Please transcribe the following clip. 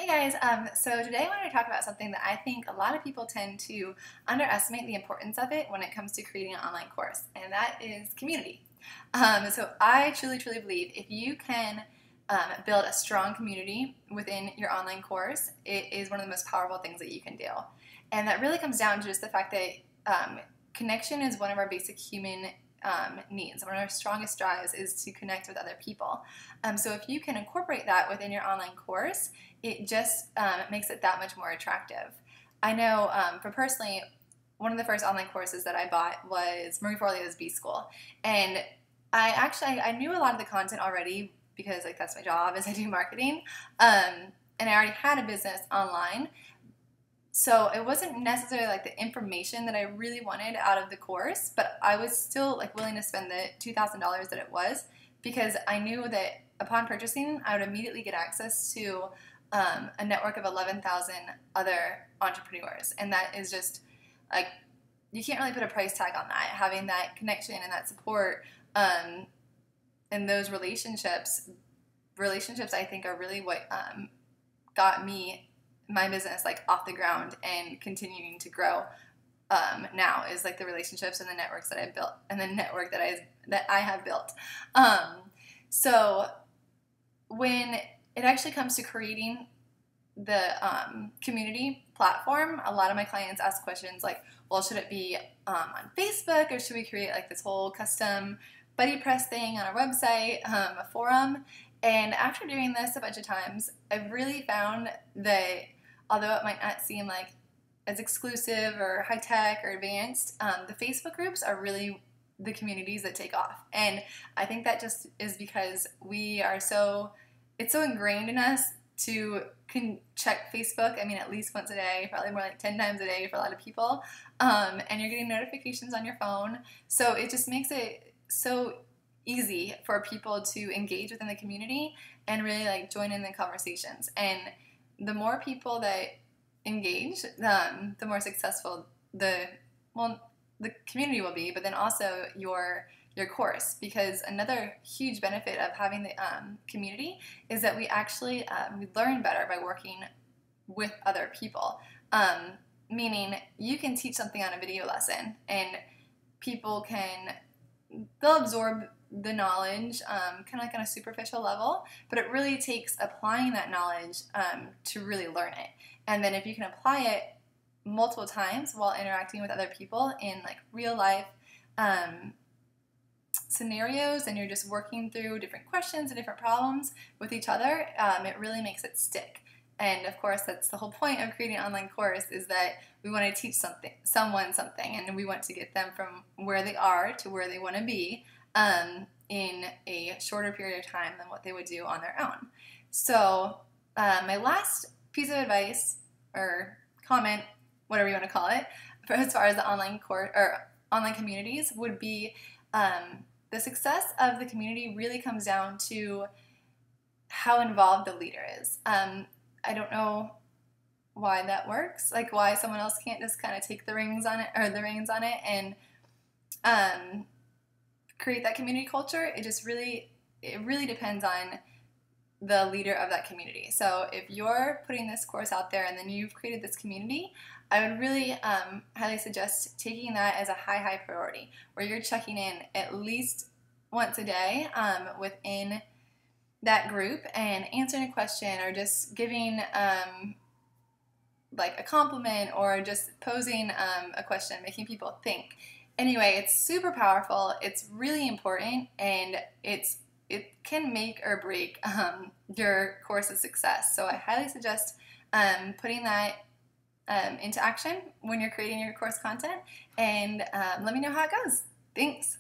Hey guys, so today I wanted to talk about something that I think a lot of people tend to underestimate the importance of it when it comes to creating an online course, and that is community. So I truly believe if you can build a strong community within your online course, it is one of the most powerful things that you can do. And that really comes down to just the fact that connection is one of our basic human needs. One of our strongest drives is to connect with other people. So if you can incorporate that within your online course, it just makes it that much more attractive. I know for personally, one of the first online courses that I bought was Marie Forleo's B-School. And I knew a lot of the content already because that's my job is I do marketing. And I already had a business online. So it wasn't necessarily the information that I really wanted out of the course, but I was still willing to spend the $2,000 that it was because I knew that upon purchasing, I would immediately get access to a network of 11,000 other entrepreneurs. And that is just you can't really put a price tag on that. Having that connection and that support and those relationships I think are really what got me my business off the ground and continuing to grow now is the relationships and the networks that I built and the network that I have built. So when it actually comes to creating the community platform, a lot of my clients ask questions well, should it be on Facebook or should we create this whole custom BuddyPress thing on our website, a forum? And after doing this a bunch of times, I've really found that although it might not seem as exclusive or high-tech or advanced, the Facebook groups are really the communities that take off. And I think that just is because it's so ingrained in us to check Facebook, at least once a day, probably more 10 times a day for a lot of people. And you're getting notifications on your phone. So it just makes it so easy for people to engage within the community and really join in the conversations. And the more people that engage, the more successful the community will be, but then also your course, because another huge benefit of having the community is that we actually we learn better by working with other people, meaning you can teach something on a video lesson and people they'll absorb the knowledge kind of on a superficial level, but it really takes applying that knowledge to really learn it. And then if you can apply it multiple times while interacting with other people in real life scenarios, and you're just working through different questions and different problems with each other, it really makes it stick. And of course, that's the whole point of creating an online course, is that we want to teach someone something, and we want to get them from where they are to where they want to be in a shorter period of time than what they would do on their own. So my last piece of advice or comment, whatever you want to call it, as far as the online course or online communities would be the success of the community really comes down to how involved the leader is. I don't know why that works, why someone else can't just kind of take the reins on it and create that community culture. It really depends on the leader of that community. So if you're putting this course out there and then you've created this community, I would really highly suggest taking that as a high priority, where you're checking in at least once a day within that group and answering a question or just giving a compliment or just posing a question, making people think. Anyway, it's super powerful, it's really important, and it can make or break your course's success. So I highly suggest putting that into action when you're creating your course content, and let me know how it goes. Thanks.